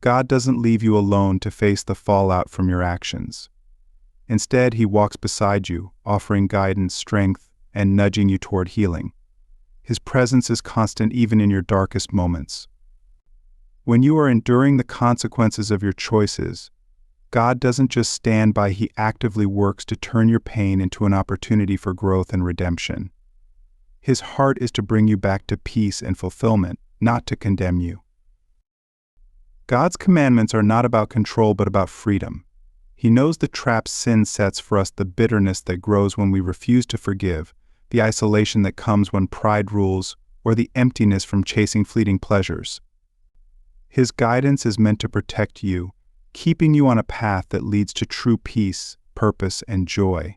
God doesn't leave you alone to face the fallout from your actions. Instead, He walks beside you, offering guidance, strength, and nudging you toward healing. His presence is constant even in your darkest moments. When you are enduring the consequences of your choices, God doesn't just stand by, He actively works to turn your pain into an opportunity for growth and redemption. His heart is to bring you back to peace and fulfillment, not to condemn you. God's commandments are not about control but about freedom. He knows the traps sin sets for us, the bitterness that grows when we refuse to forgive, the isolation that comes when pride rules, or the emptiness from chasing fleeting pleasures. His guidance is meant to protect you, keeping you on a path that leads to true peace, purpose, and joy.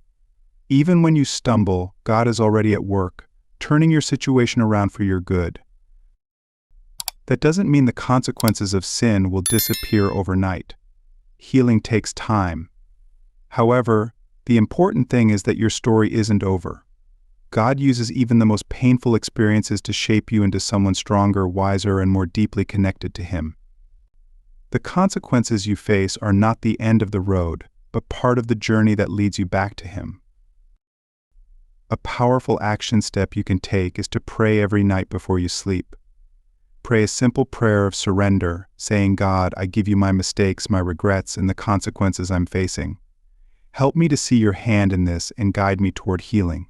Even when you stumble, God is already at work, turning your situation around for your good. That doesn't mean the consequences of sin will disappear overnight. Healing takes time. However, the important thing is that your story isn't over. God uses even the most painful experiences to shape you into someone stronger, wiser, and more deeply connected to Him. The consequences you face are not the end of the road, but part of the journey that leads you back to Him. A powerful action step you can take is to pray every night before you sleep. Pray a simple prayer of surrender, saying, "God, I give you my mistakes, my regrets, and the consequences I'm facing. Help me to see your hand in this and guide me toward healing."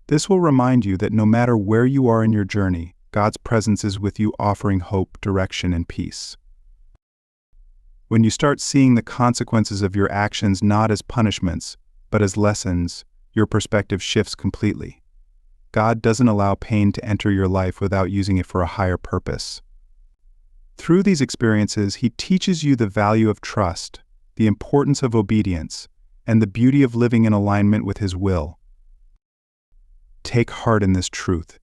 This will remind you that no matter where you are in your journey, God's presence is with you, offering hope, direction, and peace. When you start seeing the consequences of your actions not as punishments, but as lessons, your perspective shifts completely. God doesn't allow pain to enter your life without using it for a higher purpose. Through these experiences, He teaches you the value of trust, the importance of obedience, and the beauty of living in alignment with His will. Take heart in this truth.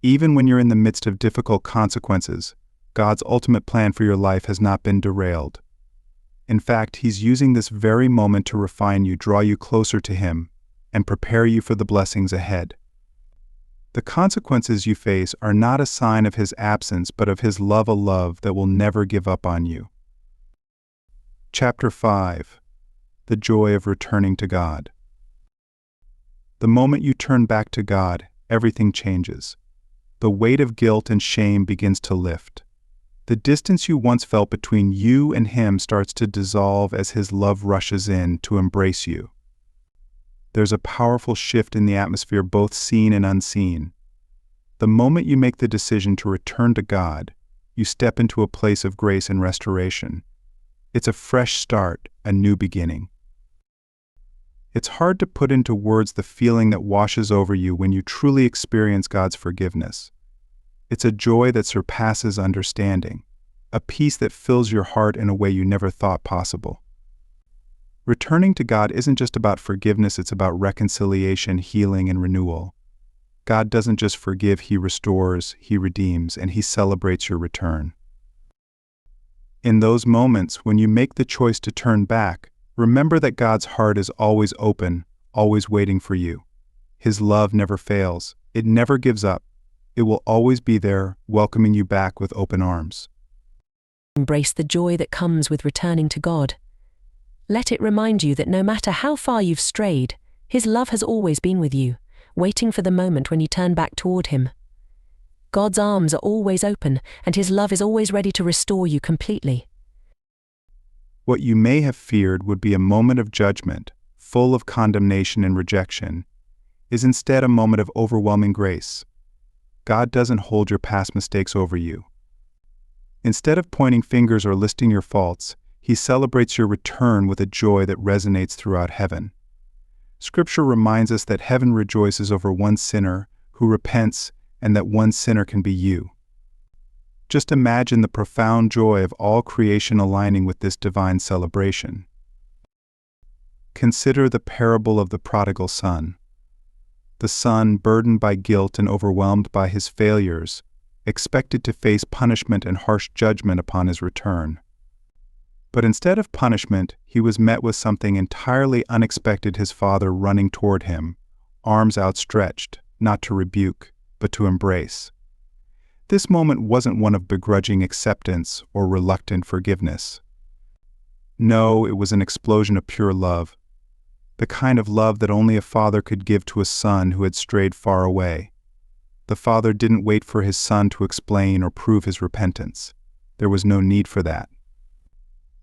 Even when you're in the midst of difficult consequences, God's ultimate plan for your life has not been derailed. In fact, He's using this very moment to refine you, draw you closer to Him, and prepare you for the blessings ahead. The consequences you face are not a sign of His absence, but of His love, a love that will never give up on you. Chapter 5. The Joy of Returning to God. The moment you turn back to God, everything changes. The weight of guilt and shame begins to lift. The distance you once felt between you and Him starts to dissolve as His love rushes in to embrace you. There's a powerful shift in the atmosphere, both seen and unseen. The moment you make the decision to return to God, you step into a place of grace and restoration. It's a fresh start, a new beginning. It's hard to put into words the feeling that washes over you when you truly experience God's forgiveness. It's a joy that surpasses understanding, a peace that fills your heart in a way you never thought possible. Returning to God isn't just about forgiveness, it's about reconciliation, healing, and renewal. God doesn't just forgive, He restores, He redeems, and He celebrates your return. In those moments when you make the choice to turn back, remember that God's heart is always open, always waiting for you. His love never fails, it never gives up. It will always be there, welcoming you back with open arms. Embrace the joy that comes with returning to God. Let it remind you that no matter how far you've strayed, His love has always been with you, waiting for the moment when you turn back toward Him. God's arms are always open, and His love is always ready to restore you completely. What you may have feared would be a moment of judgment, full of condemnation and rejection, is instead a moment of overwhelming grace. God doesn't hold your past mistakes over you. Instead of pointing fingers or listing your faults, He celebrates your return with a joy that resonates throughout heaven. Scripture reminds us that heaven rejoices over one sinner who repents, and that one sinner can be you. Just imagine the profound joy of all creation aligning with this divine celebration. Consider the parable of the prodigal son. The son, burdened by guilt and overwhelmed by his failures, expected to face punishment and harsh judgment upon his return. But instead of punishment, he was met with something entirely unexpected: his father running toward him, arms outstretched, not to rebuke, but to embrace. This moment wasn't one of begrudging acceptance or reluctant forgiveness. No, it was an explosion of pure love, the kind of love that only a father could give to a son who had strayed far away. The father didn't wait for his son to explain or prove his repentance. There was no need for that.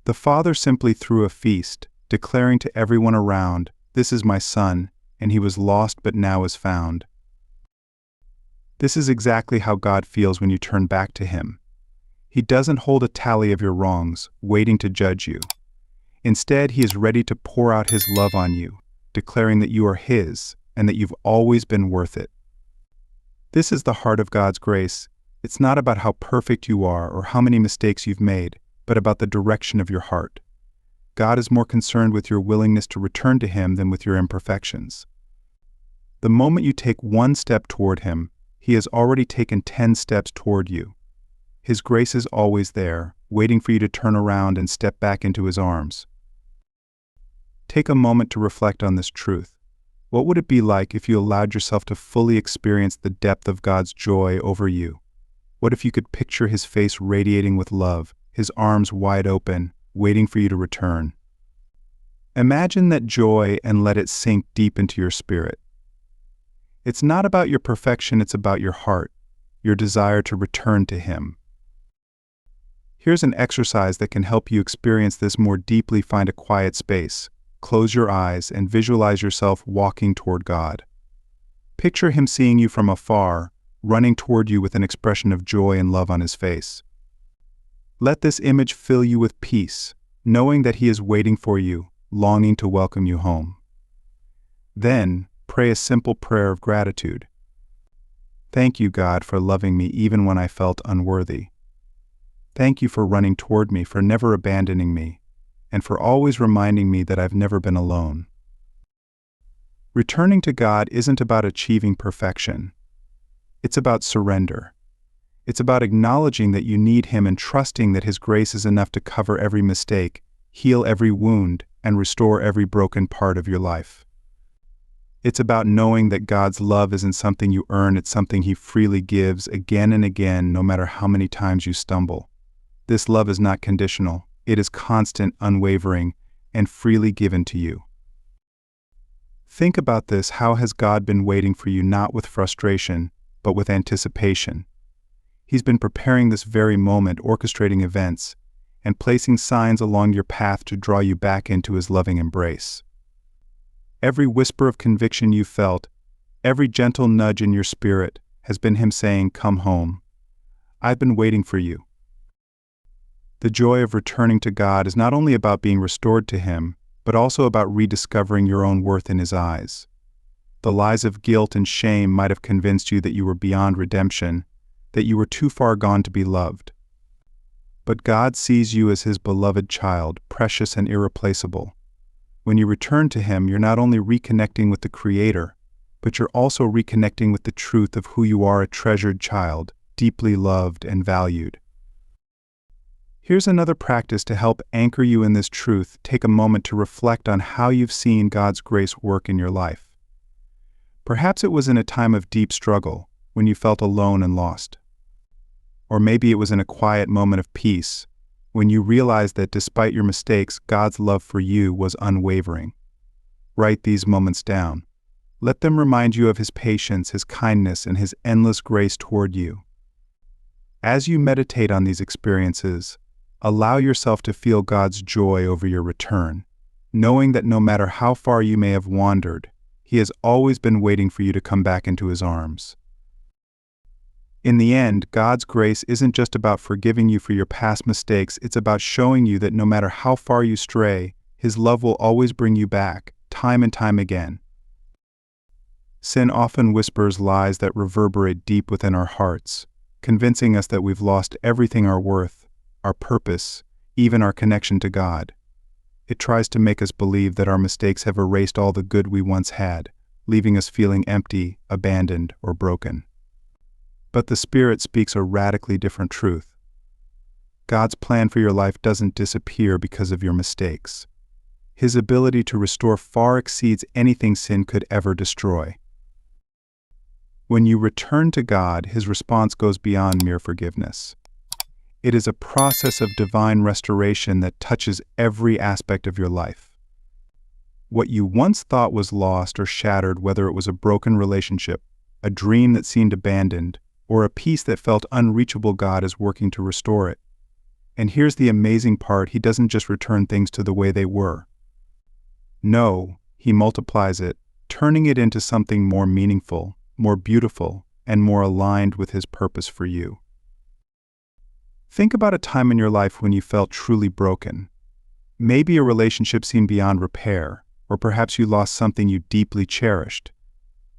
The father simply threw a feast, declaring to everyone around, "This is my son, and he was lost but now is found." This is exactly how God feels when you turn back to Him. He doesn't hold a tally of your wrongs, waiting to judge you. Instead, He is ready to pour out His love on you, declaring that you are His and that you've always been worth it. This is the heart of God's grace. It's not about how perfect you are or how many mistakes you've made, but about the direction of your heart. God is more concerned with your willingness to return to Him than with your imperfections. The moment you take one step toward Him, He has already taken 10 steps toward you. His grace is always there, waiting for you to turn around and step back into His arms. Take a moment to reflect on this truth. What would it be like if you allowed yourself to fully experience the depth of God's joy over you? What if you could picture His face radiating with love, His arms wide open, waiting for you to return? Imagine that joy and let it sink deep into your spirit. It's not about your perfection, it's about your heart, your desire to return to Him. Here's an exercise that can help you experience this more deeply. Find a quiet space, close your eyes, and visualize yourself walking toward God. Picture Him seeing you from afar, running toward you with an expression of joy and love on His face. Let this image fill you with peace, knowing that He is waiting for you, longing to welcome you home. Then, pray a simple prayer of gratitude. Thank you, God, for loving me even when I felt unworthy. Thank you for running toward me, for never abandoning me, and for always reminding me that I've never been alone. Returning to God isn't about achieving perfection. It's about surrender. It's about acknowledging that you need Him and trusting that His grace is enough to cover every mistake, heal every wound, and restore every broken part of your life. It's about knowing that God's love isn't something you earn, it's something He freely gives again and again, no matter how many times you stumble. This love is not conditional. It is constant, unwavering, and freely given to you. Think about this. How has God been waiting for you, not with frustration, but with anticipation? He's been preparing this very moment, orchestrating events, and placing signs along your path to draw you back into His loving embrace. Every whisper of conviction you felt, every gentle nudge in your spirit, has been Him saying, "Come home. I've been waiting for you." The joy of returning to God is not only about being restored to Him, but also about rediscovering your own worth in His eyes. The lies of guilt and shame might have convinced you that you were beyond redemption, that you were too far gone to be loved. But God sees you as His beloved child, precious and irreplaceable. When you return to Him, you're not only reconnecting with the Creator, but you're also reconnecting with the truth of who you are, a treasured child, deeply loved and valued. Here's another practice to help anchor you in this truth. Take a moment to reflect on how you've seen God's grace work in your life. Perhaps it was in a time of deep struggle, when you felt alone and lost. Or maybe it was in a quiet moment of peace, when you realized that despite your mistakes, God's love for you was unwavering. Write these moments down. Let them remind you of His patience, His kindness, and His endless grace toward you. As you meditate on these experiences, allow yourself to feel God's joy over your return, knowing that no matter how far you may have wandered, He has always been waiting for you to come back into His arms. In the end, God's grace isn't just about forgiving you for your past mistakes, it's about showing you that no matter how far you stray, His love will always bring you back, time and time again. Sin often whispers lies that reverberate deep within our hearts, convincing us that we've lost everything, our worth, our purpose, even our connection to God. It tries to make us believe that our mistakes have erased all the good we once had, leaving us feeling empty, abandoned, or broken. But the Spirit speaks a radically different truth. God's plan for your life doesn't disappear because of your mistakes. His ability to restore far exceeds anything sin could ever destroy. When you return to God, His response goes beyond mere forgiveness. It is a process of divine restoration that touches every aspect of your life. What you once thought was lost or shattered, whether it was a broken relationship, a dream that seemed abandoned, or a peace that felt unreachable, God is working to restore it. And here's the amazing part: He doesn't just return things to the way they were. No, He multiplies it, turning it into something more meaningful, more beautiful, and more aligned with His purpose for you. Think about a time in your life when you felt truly broken. Maybe a relationship seemed beyond repair, or perhaps you lost something you deeply cherished.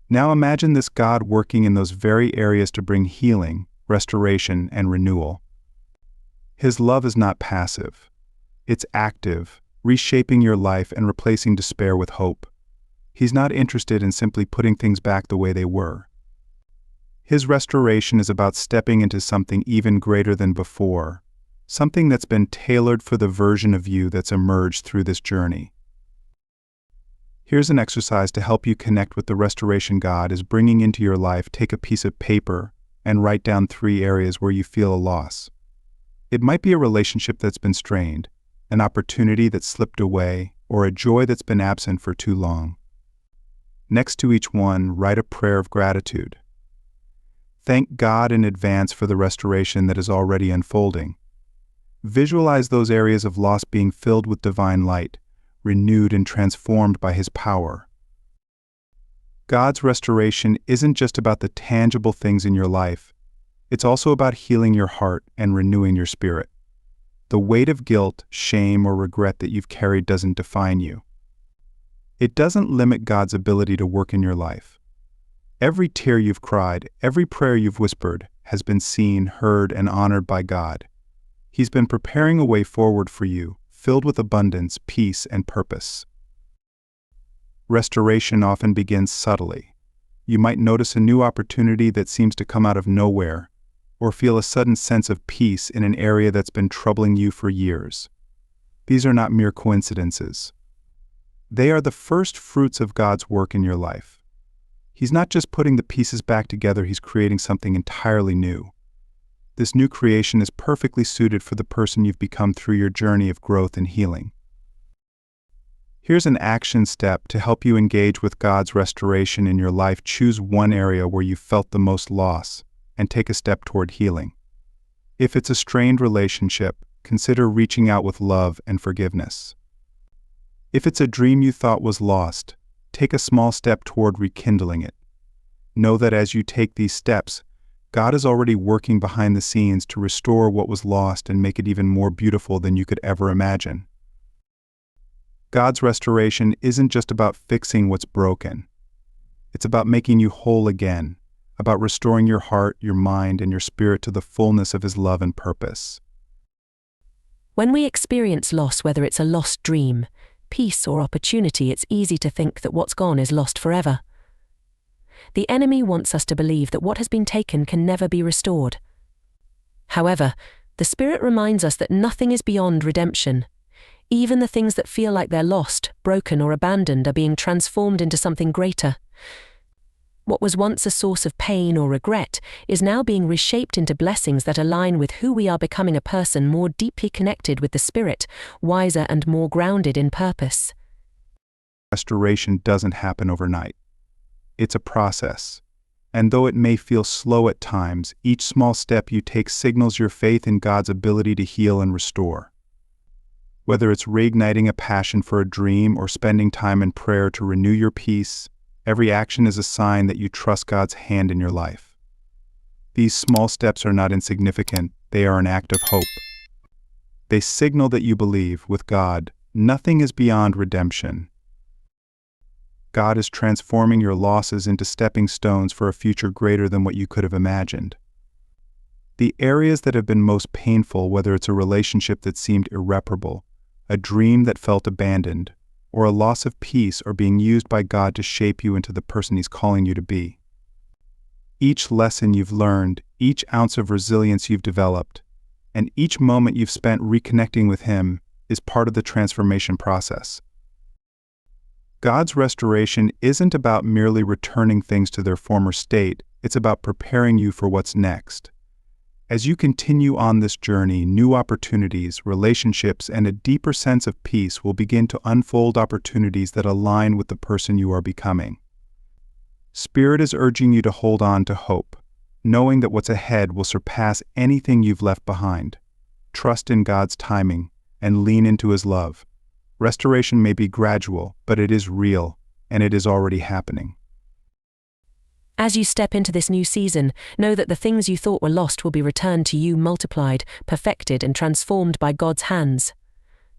Now imagine this God working in those very areas to bring healing, restoration, and renewal. His love is not passive. It's active, reshaping your life and replacing despair with hope. He's not interested in simply putting things back the way they were. His restoration is about stepping into something even greater than before, something that's been tailored for the version of you that's emerged through this journey. Here's an exercise to help you connect with the restoration God is bringing into your life. Take a piece of paper and write down 3 areas where you feel a loss. It might be a relationship that's been strained, an opportunity that slipped away, or a joy that's been absent for too long. Next to each one, write a prayer of gratitude. Thank God in advance for the restoration that is already unfolding. Visualize those areas of loss being filled with divine light, renewed and transformed by His power. God's restoration isn't just about the tangible things in your life. It's also about healing your heart and renewing your spirit. The weight of guilt, shame, or regret that you've carried doesn't define you. It doesn't limit God's ability to work in your life. Every tear you've cried, every prayer you've whispered, has been seen, heard, and honored by God. He's been preparing a way forward for you, filled with abundance, peace, and purpose. Restoration often begins subtly. You might notice a new opportunity that seems to come out of nowhere, or feel a sudden sense of peace in an area that's been troubling you for years. These are not mere coincidences. They are the first fruits of God's work in your life. He's not just putting the pieces back together, He's creating something entirely new. This new creation is perfectly suited for the person you've become through your journey of growth and healing. Here's an action step to help you engage with God's restoration in your life. Choose one area where you felt the most loss and take a step toward healing. If it's a strained relationship, consider reaching out with love and forgiveness. If it's a dream you thought was lost, take a small step toward rekindling it. Know that as you take these steps, God is already working behind the scenes to restore what was lost and make it even more beautiful than you could ever imagine. God's restoration isn't just about fixing what's broken. It's about making you whole again, about restoring your heart, your mind, and your spirit to the fullness of His love and purpose. When we experience loss, whether it's a lost dream, peace, or opportunity, it's easy to think that what's gone is lost forever. The enemy wants us to believe that what has been taken can never be restored. However, the Spirit reminds us that nothing is beyond redemption. Even the things that feel like they're lost, broken, or abandoned are being transformed into something greater. What was once a source of pain or regret is now being reshaped into blessings that align with who we are, becoming a person more deeply connected with the Spirit, wiser and more grounded in purpose. Restoration doesn't happen overnight. It's a process. And though it may feel slow at times, each small step you take signals your faith in God's ability to heal and restore. Whether it's reigniting a passion for a dream or spending time in prayer to renew your peace, every action is a sign that you trust God's hand in your life. These small steps are not insignificant, they are an act of hope. They signal that you believe, with God, nothing is beyond redemption. God is transforming your losses into stepping stones for a future greater than what you could have imagined. The areas that have been most painful, whether it's a relationship that seemed irreparable, a dream that felt abandoned, or a loss of peace, are being used by God to shape you into the person He's calling you to be. Each lesson you've learned, each ounce of resilience you've developed, and each moment you've spent reconnecting with Him is part of the transformation process. God's restoration isn't about merely returning things to their former state, it's about preparing you for what's next. As you continue on this journey, new opportunities, relationships, and a deeper sense of peace will begin to unfold, opportunities that align with the person you are becoming. Spirit is urging you to hold on to hope, knowing that what's ahead will surpass anything you've left behind. Trust in God's timing and lean into His love. Restoration may be gradual, but it is real, and it is already happening. As you step into this new season, know that the things you thought were lost will be returned to you multiplied, perfected, and transformed by God's hands.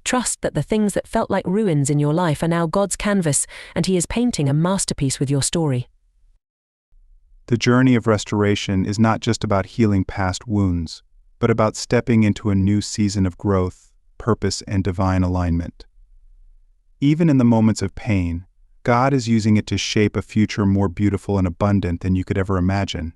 Trust that the things that felt like ruins in your life are now God's canvas, and He is painting a masterpiece with your story. The journey of restoration is not just about healing past wounds, but about stepping into a new season of growth, purpose, and divine alignment. Even in the moments of pain, God is using it to shape a future more beautiful and abundant than you could ever imagine.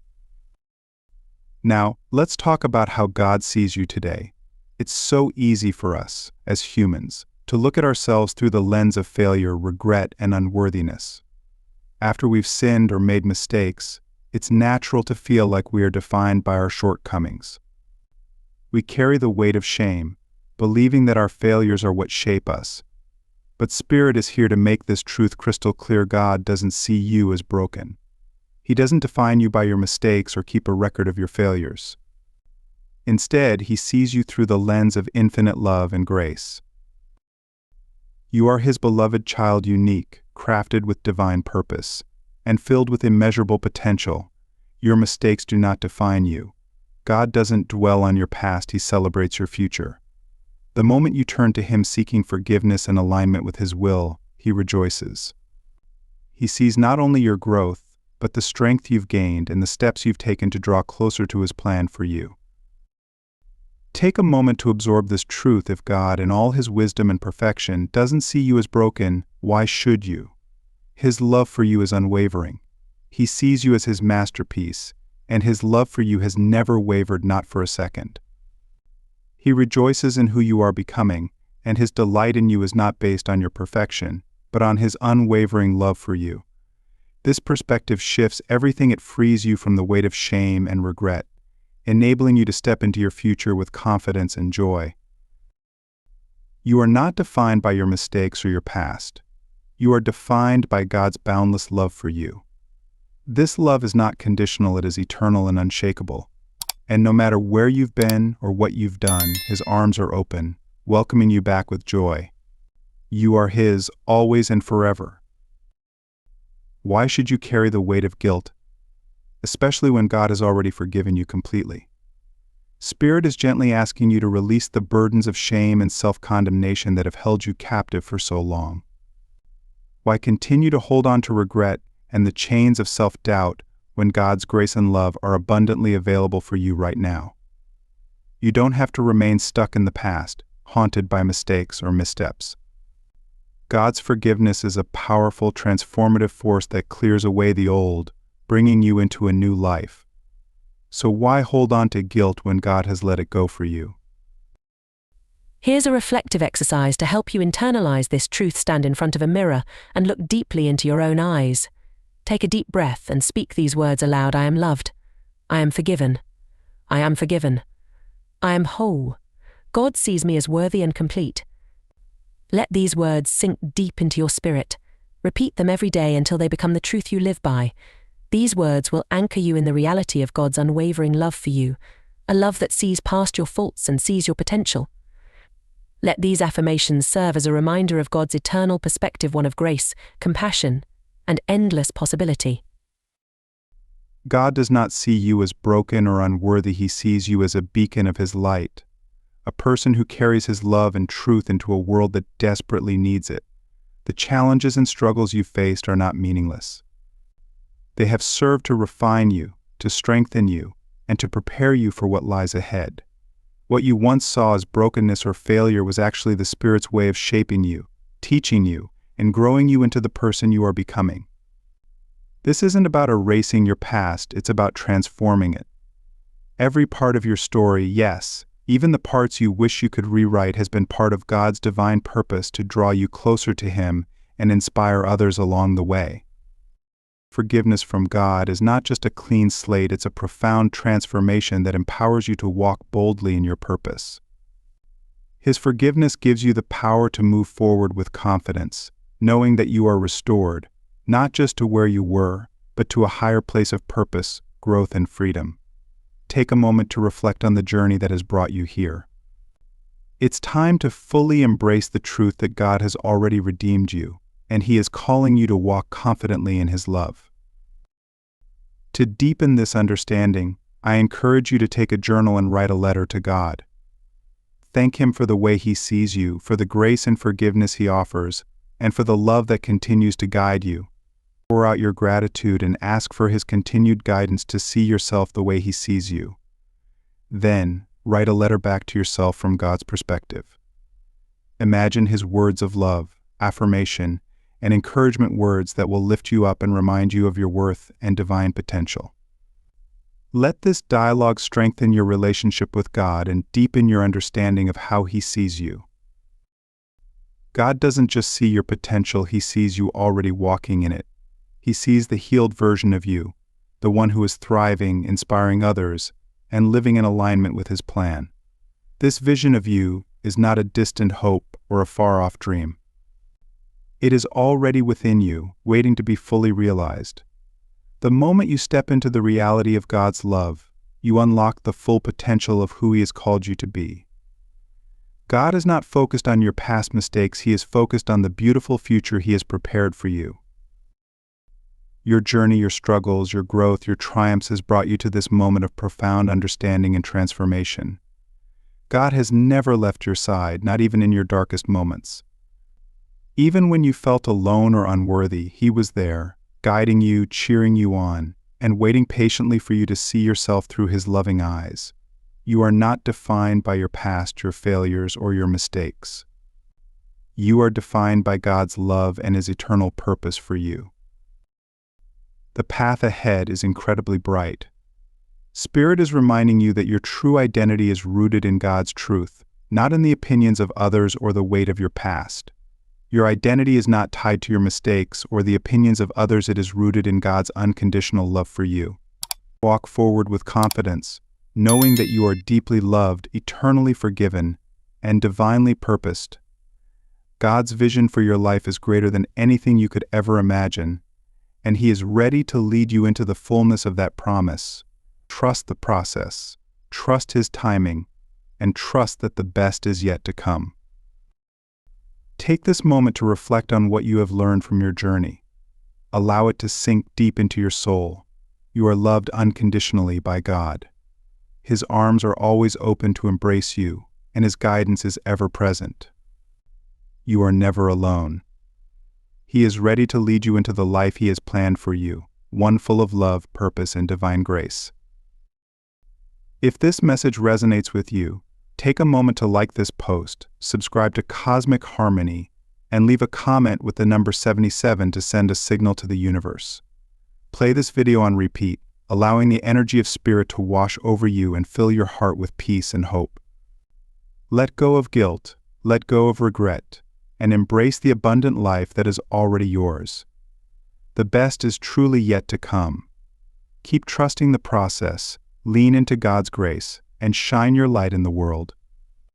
Now, let's talk about how God sees you today. It's so easy for us, as humans, to look at ourselves through the lens of failure, regret, and unworthiness. After we've sinned or made mistakes, it's natural to feel like we are defined by our shortcomings. We carry the weight of shame, believing that our failures are what shape us. But Spirit is here to make this truth crystal clear. God doesn't see you as broken. He doesn't define you by your mistakes or keep a record of your failures. Instead, He sees you through the lens of infinite love and grace. You are His beloved child, unique, crafted with divine purpose, and filled with immeasurable potential. Your mistakes do not define you. God doesn't dwell on your past, He celebrates your future. The moment you turn to Him seeking forgiveness and alignment with His will, He rejoices. He sees not only your growth, but the strength you've gained and the steps you've taken to draw closer to His plan for you. Take a moment to absorb this truth. If God, in all His wisdom and perfection, doesn't see you as broken, why should you? His love for you is unwavering. He sees you as His masterpiece, and His love for you has never wavered, not for a second. He rejoices in who you are becoming, and His delight in you is not based on your perfection, but on His unwavering love for you. This perspective shifts everything. It frees you from the weight of shame and regret, enabling you to step into your future with confidence and joy. You are not defined by your mistakes or your past. You are defined by God's boundless love for you. This love is not conditional, it is eternal and unshakable. And no matter where you've been or what you've done, His arms are open, welcoming you back with joy. You are His, always and forever. Why should you carry the weight of guilt, especially when God has already forgiven you completely? Spirit is gently asking you to release the burdens of shame and self-condemnation that have held you captive for so long. Why continue to hold on to regret and the chains of self-doubt when God's grace and love are abundantly available for you right now? You don't have to remain stuck in the past, haunted by mistakes or missteps. God's forgiveness is a powerful, transformative force that clears away the old, bringing you into a new life. So why hold on to guilt when God has let it go for you? Here's a reflective exercise to help you internalize this truth. Stand in front of a mirror and look deeply into your own eyes. Take a deep breath and speak these words aloud. I am loved. I am forgiven. I am forgiven. I am whole. God sees me as worthy and complete. Let these words sink deep into your spirit. Repeat them every day until they become the truth you live by. These words will anchor you in the reality of God's unwavering love for you, a love that sees past your faults and sees your potential. Let these affirmations serve as a reminder of God's eternal perspective, one of grace, compassion, and endless possibility. God does not see you as broken or unworthy. He sees you as a beacon of His light, a person who carries His love and truth into a world that desperately needs it. The challenges and struggles you faced are not meaningless. They have served to refine you, to strengthen you, and to prepare you for what lies ahead. What you once saw as brokenness or failure was actually the Spirit's way of shaping you, teaching you, and growing you into the person you are becoming. This isn't about erasing your past, it's about transforming it. Every part of your story, yes, even the parts you wish you could rewrite, has been part of God's divine purpose to draw you closer to Him and inspire others along the way. Forgiveness from God is not just a clean slate, it's a profound transformation that empowers you to walk boldly in your purpose. His forgiveness gives you the power to move forward with confidence, knowing that you are restored, not just to where you were, but to a higher place of purpose, growth, and freedom. Take a moment to reflect on the journey that has brought you here. It's time to fully embrace the truth that God has already redeemed you, and He is calling you to walk confidently in His love. To deepen this understanding, I encourage you to take a journal and write a letter to God. Thank Him for the way He sees you, for the grace and forgiveness He offers, and for the love that continues to guide you. Pour out your gratitude and ask for His continued guidance to see yourself the way He sees you. Then, write a letter back to yourself from God's perspective. Imagine His words of love, affirmation, and encouragement, words that will lift you up and remind you of your worth and divine potential. Let this dialogue strengthen your relationship with God and deepen your understanding of how He sees you. God doesn't just see your potential, He sees you already walking in it. He sees the healed version of you, the one who is thriving, inspiring others, and living in alignment with His plan. This vision of you is not a distant hope or a far-off dream. It is already within you, waiting to be fully realized. The moment you step into the reality of God's love, you unlock the full potential of who He has called you to be. God is not focused on your past mistakes, He is focused on the beautiful future He has prepared for you. Your journey, your struggles, your growth, your triumphs has brought you to this moment of profound understanding and transformation. God has never left your side, not even in your darkest moments. Even when you felt alone or unworthy, He was there, guiding you, cheering you on, and waiting patiently for you to see yourself through His loving eyes. You are not defined by your past, your failures, or your mistakes. You are defined by God's love and His eternal purpose for you. The path ahead is incredibly bright. Spirit is reminding you that your true identity is rooted in God's truth, not in the opinions of others or the weight of your past. Your identity is not tied to your mistakes or the opinions of others, it is rooted in God's unconditional love for you. Walk forward with confidence, knowing that you are deeply loved, eternally forgiven, and divinely purposed. God's vision for your life is greater than anything you could ever imagine, and He is ready to lead you into the fullness of that promise. Trust the process, trust His timing, and trust that the best is yet to come. Take this moment to reflect on what you have learned from your journey. Allow it to sink deep into your soul. You are loved unconditionally by God. His arms are always open to embrace you, and His guidance is ever present. You are never alone. He is ready to lead you into the life He has planned for you, one full of love, purpose, and divine grace. If this message resonates with you, take a moment to like this post, subscribe to Cosmic Harmony, and leave a comment with the number 77 to send a signal to the universe. Play this video on repeat, allowing the energy of Spirit to wash over you and fill your heart with peace and hope. Let go of guilt, let go of regret, and embrace the abundant life that is already yours. The best is truly yet to come. Keep trusting the process, lean into God's grace, and shine your light in the world.